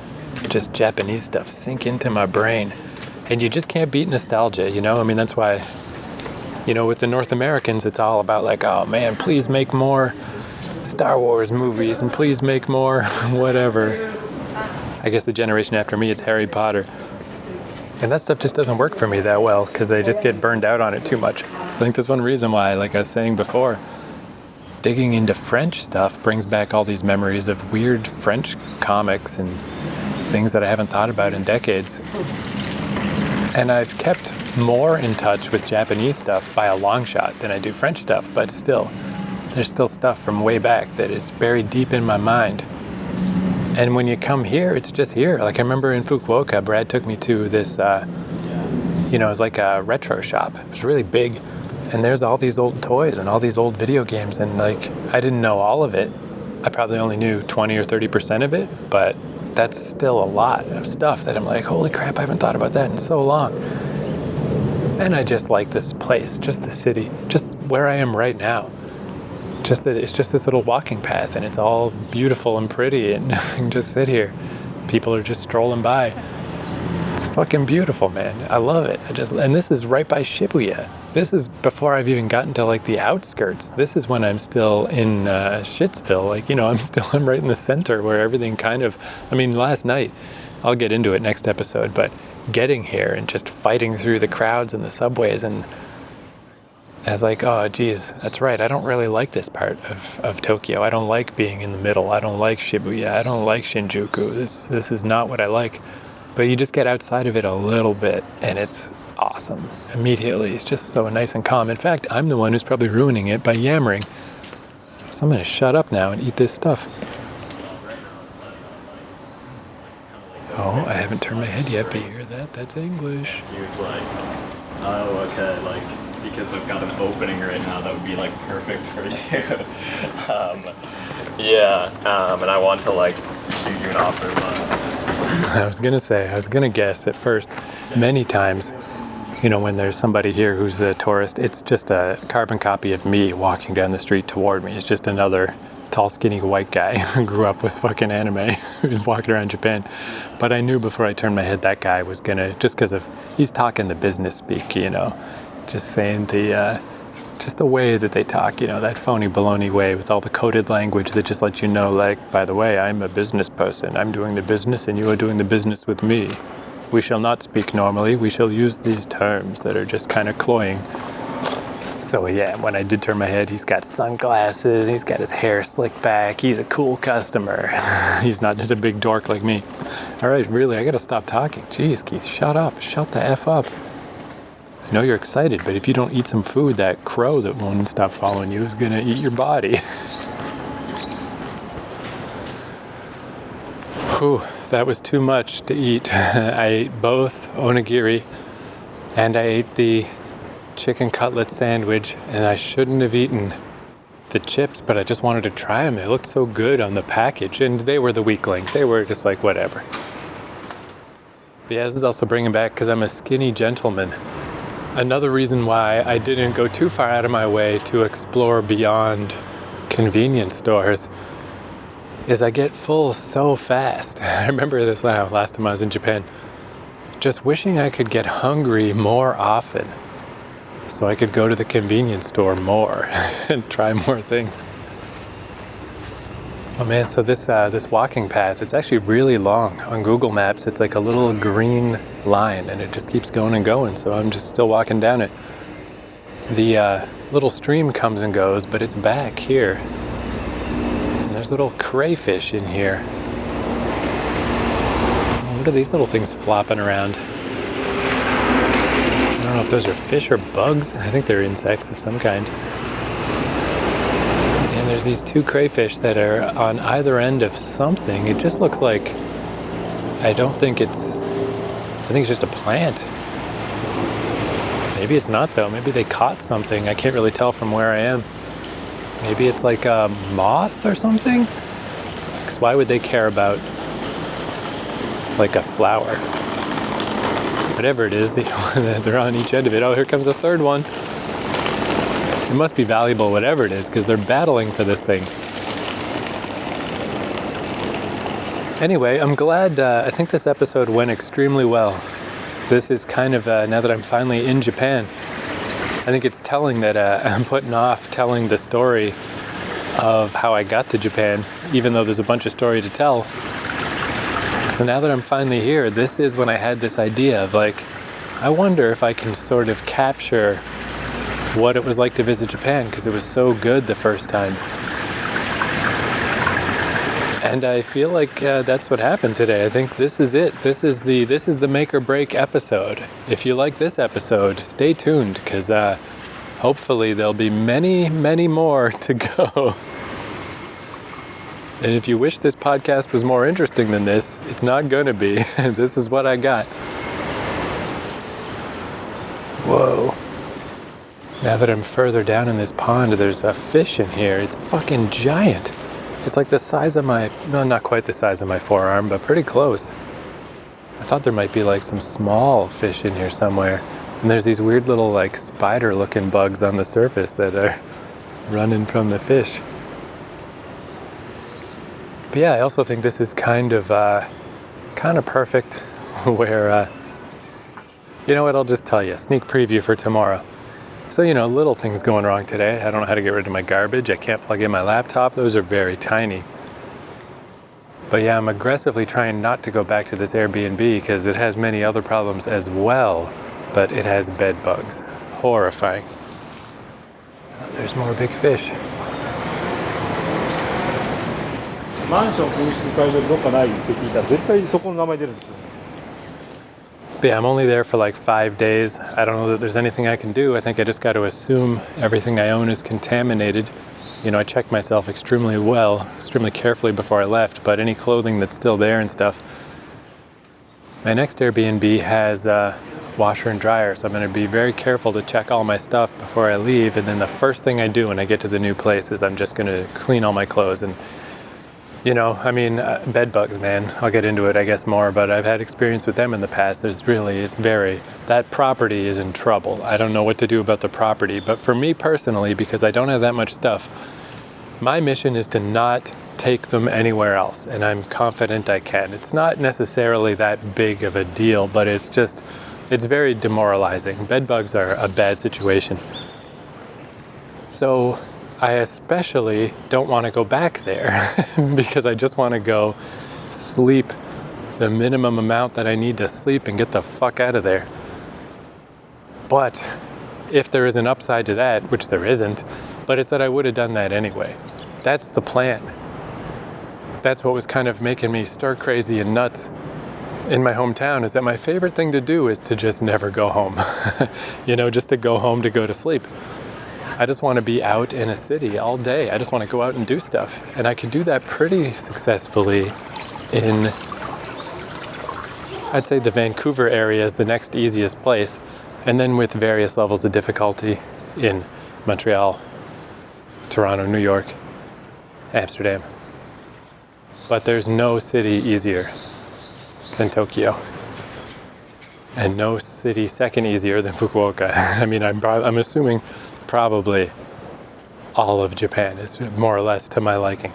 just Japanese stuff sink into my brain. And you just can't beat nostalgia, I mean, that's why, with the North Americans, it's all about like, oh man, please make more Star Wars movies and please make more whatever. I guess the generation after me, it's Harry Potter. And that stuff just doesn't work for me that well because I just get burned out on it too much. So I think that's one reason why, like I was saying before, digging into French stuff brings back all these memories of weird French comics and things that I haven't thought about in decades. And I've kept more in touch with Japanese stuff by a long shot than I do French stuff, but still, there's still stuff from way back that it's buried deep in my mind. And when you come here, it's just here. Like I remember in Fukuoka, Brad took me to this, it was like a retro shop. It was really big. And there's all these old toys and all these old video games. And like, I didn't know all of it. I probably only knew 20 or 30% of it, but that's still a lot of stuff that I'm like, holy crap, I haven't thought about that in so long. And I just like this place, just the city, just where I am right now. Just that it's just this little walking path and it's all beautiful and pretty and I can just sit here. People are just strolling by. It's fucking beautiful, man. I love it. And this is right by Shibuya. This is before I've even gotten to like the outskirts. This is when I'm still in Shittsville. Like, I'm right in the center where everything last night, I'll get into it next episode, but getting here and just fighting through the crowds and the subways, and I was like, oh geez, that's right, I don't really like this part of Tokyo. I don't like being in the middle. I don't like Shibuya. I don't like Shinjuku. This is not what I like. But you just get outside of it a little bit and it's awesome immediately. It's just so nice and calm. In fact, I'm the one who's probably ruining it by yammering. So I'm going to shut up now and eat this stuff. Oh, I haven't turned my head yet, but you hear that? That's English.
He was like, oh, okay, because I've got an opening right now that would be perfect for you. And I want to shoot you an offer.
I was going to guess at first, many times, when there's somebody here who's a tourist, it's just a carbon copy of me walking down the street toward me. It's just another tall, skinny white guy who grew up with fucking anime who's walking around Japan. But I knew before I turned my head that guy was gonna, just because he's talking the business speak, just saying just the way that they talk, that phony baloney way with all the coded language that just lets you know, by the way, I'm a business person. I'm doing the business and you are doing the business with me. We shall not speak normally. We shall use these terms that are just kind of cloying. So yeah, when I did turn my head, he's got sunglasses, he's got his hair slicked back, he's a cool customer. He's not just a big dork like me. All right, really, I gotta stop talking. Jeez, Keith, shut up. Shut the F up. I know you're excited, but if you don't eat some food, that crow that won't stop following you is gonna eat your body. Whew, that was too much to eat. I ate both onigiri and I ate the chicken cutlet sandwich, and I shouldn't have eaten the chips, but I just wanted to try them. It looked so good on the package, and they were the weak link. They were just like, whatever. But yeah, this is also bringing back, because I'm a skinny gentleman, another reason why I didn't go too far out of my way to explore beyond convenience stores is I get full so fast. I remember this last time I was in Japan. just wishing I could get hungry more often so I could go to the convenience store more and try more things. Oh man, so this walking path, it's actually really long. On Google Maps, it's like a little green line and it just keeps going and going, so I'm just still walking down it. The little stream comes and goes, but it's back here. And there's little crayfish in here. What are these little things flopping around? I don't know if those are fish or bugs. I think they're insects of some kind. And there's these two crayfish that are on either end of something. It just looks like, I think it's just a plant. Maybe it's not though. Maybe they caught something. I can't really tell from where I am. Maybe it's like a moth or something? Because why would they care about like a flower? Whatever it is, they're on each end of it. Oh, here comes a third one. It must be valuable, whatever it is, because they're battling for this thing. Anyway, I'm glad, I think this episode went extremely well. This is kind of, now that I'm finally in Japan, I think it's telling that I'm putting off telling the story of how I got to Japan, even though there's a bunch of story to tell. So now that I'm finally here, this is when I had this idea of like, I wonder if I can sort of capture what it was like to visit Japan, because it was so good the first time. And I feel like that's what happened today. I think this is it. This is the make or break episode. If you like this episode, stay tuned, because hopefully there'll be many, many more to go. And if you wish this podcast was more interesting than this, it's not gonna be. This is what I got. Whoa. Now that I'm further down in this pond, there's a fish in here. It's fucking giant. It's like the size of not quite the size of my forearm, but pretty close. I thought there might be like some small fish in here somewhere. And there's these weird little like spider looking bugs on the surface that are running from the fish. But yeah, I also think this is kind of perfect where, you know what, I'll just tell you, sneak preview for tomorrow. So, little things going wrong today. I don't know how to get rid of my garbage. I can't plug in my laptop. Those are very tiny. But yeah, I'm aggressively trying not to go back to this Airbnb because it has many other problems as well, but it has bed bugs. Horrifying. Oh, there's more big fish.
マンション紛失会場でどっかないって聞いたら絶対そこの名前出るんですよ。
But yeah, I'm only there for like 5 days. I don't know that there's anything I can do. I think I just got to assume everything I own is contaminated. I checked myself extremely carefully before I left, but any clothing that's still there and stuff. My next Airbnb has a washer and dryer, so I'm going to be very careful to check all my stuff before I leave. And then the first thing I do when I get to the new place is I'm just going to clean all my clothes. And bed bugs, man. I'll get into it, I guess, more, but I've had experience with them in the past. That property is in trouble. I don't know what to do about the property, but for me personally, because I don't have that much stuff, my mission is to not take them anywhere else, and I'm confident I can. It's not necessarily that big of a deal, but it's very demoralizing. Bed bugs are a bad situation. So I especially don't want to go back there because I just want to go sleep the minimum amount that I need to sleep and get the fuck out of there. But if there is an upside to that, which there isn't, but it's that I would have done that anyway. That's the plan. That's what was kind of making me stir crazy and nuts in my hometown, is that my favorite thing to do is to just never go home. Just to go home to go to sleep. I just want to be out in a city all day. I just want to go out and do stuff. And I can do that pretty successfully in, I'd say the Vancouver area is the next easiest place. And then with various levels of difficulty in Montreal, Toronto, New York, Amsterdam. But there's no city easier than Tokyo. And no city second easier than Fukuoka. I'm assuming probably all of Japan is more or less to my liking.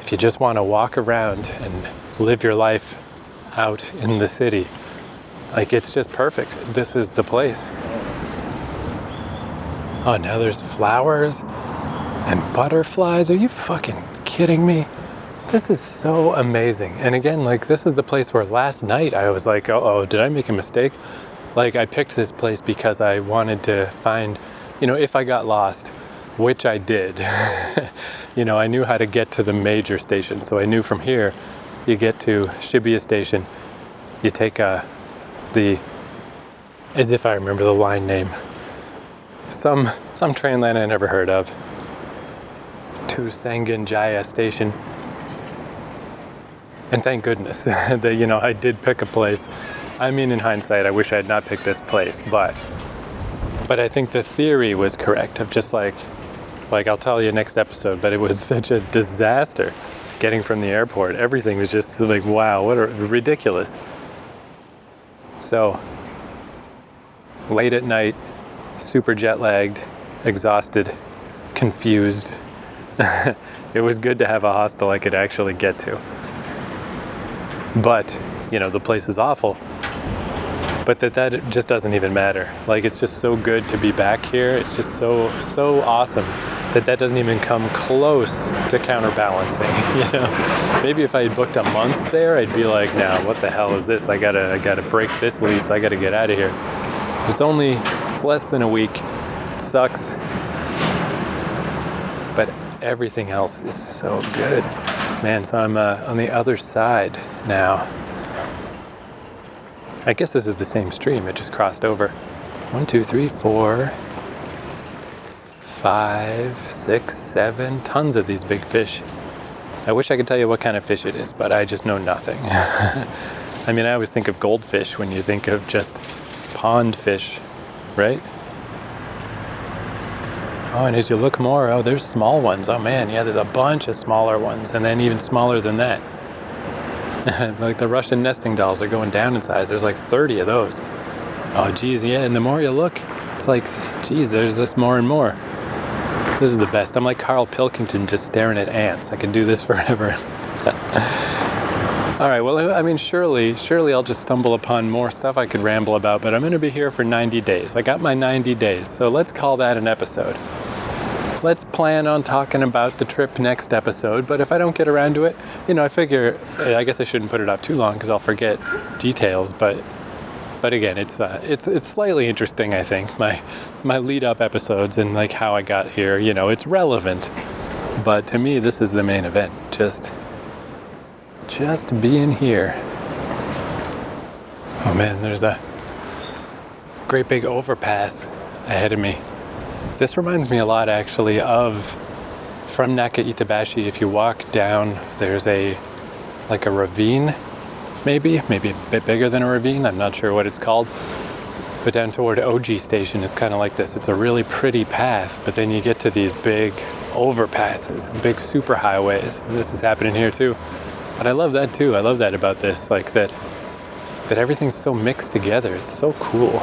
If you just want to walk around and live your life out in the city. Like, it's just perfect. This is the place. Oh, now there's flowers and butterflies. Are you fucking kidding me? This is so amazing. And again, like, this is the place where last night I was like, oh, did I make a mistake? Like, I picked this place because I wanted to find, if I got lost, which I did, I knew how to get to the major station. So I knew from here, you get to Shibuya Station, you take as if I remember the line name, some train line I never heard of, to Sangenjaya Station. And thank goodness that, I did pick a place. I mean, in hindsight, I wish I had not picked this place, but I think the theory was correct of just like I'll tell you next episode, but it was such a disaster getting from the airport. Everything was just like, wow, ridiculous. So, late at night, super jet lagged, exhausted, confused. It was good to have a hostel I could actually get to. But, the place is awful. But that just doesn't even matter. Like, it's just so good to be back here. It's just so awesome that doesn't even come close to counterbalancing. Maybe if I had booked a month there, I'd be like, nah, what the hell is this? I gotta break this lease. I gotta get out of here. It's less than a week. It sucks. But everything else is so good. Man, so I'm on the other side now. I guess this is the same stream. It just crossed over. 1, 2, 3, 4, 5, 6, 7. Tons of these big fish. I wish I could tell you what kind of fish it is, but I just know nothing. I mean, I always think of goldfish when you think of just pond fish, right? Oh, and as you look more, there's small ones. Oh man, yeah, there's a bunch of smaller ones, and then even smaller than that. Like the Russian nesting dolls are going down in size. There's like 30 of those. Oh geez, yeah, and the more you look, it's like, geez, there's this more and more. This is the best. I'm like Carl Pilkington just staring at ants. I could do this forever. All right, well, I mean, surely I'll just stumble upon more stuff I could ramble about, but I'm going to be here for 90 days. I got my 90 days, so let's call that an episode. Let's plan on talking about the trip next episode, but if I don't get around to it, I figure, I guess I shouldn't put it off too long because I'll forget details, but again, it's slightly interesting, I think, my lead-up episodes and like how I got here, it's relevant, but to me, this is the main event, just being here. Oh man, there's a great big overpass ahead of me. This reminds me a lot actually of from Naka-Itabashi. If you walk down, there's like a ravine, maybe a bit bigger than a ravine. I'm not sure what it's called. But down toward Oji Station, it's kind of like this. It's a really pretty path, but then you get to these big overpasses, big superhighways. This is happening here too. But I love that too. I love that about this, like that everything's so mixed together. It's so cool.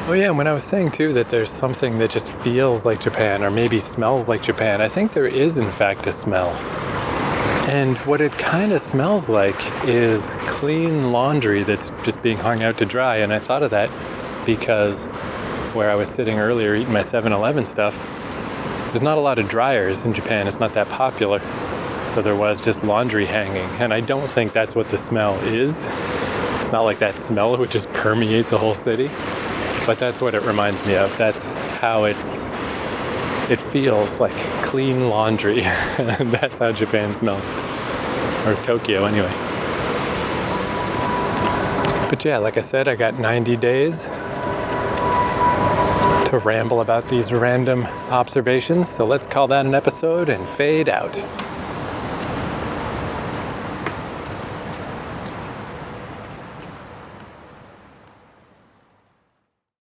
Oh yeah, and when I was saying too that there's something that just feels like Japan or maybe smells like Japan, I think there is in fact a smell. And what it kind of smells like is clean laundry that's just being hung out to dry. And I thought of that because where I was sitting earlier eating my 7-Eleven stuff, there's not a lot of dryers in Japan. It's not that popular. So there was just laundry hanging. And I don't think that's what the smell is. It's not like that smell would just permeate the whole city. But that's what it reminds me of. That's how it feels like clean laundry. That's how Japan smells. Or Tokyo, anyway. But yeah, like I said, I got 90 days to ramble about these random observations. So let's call that an episode and fade out.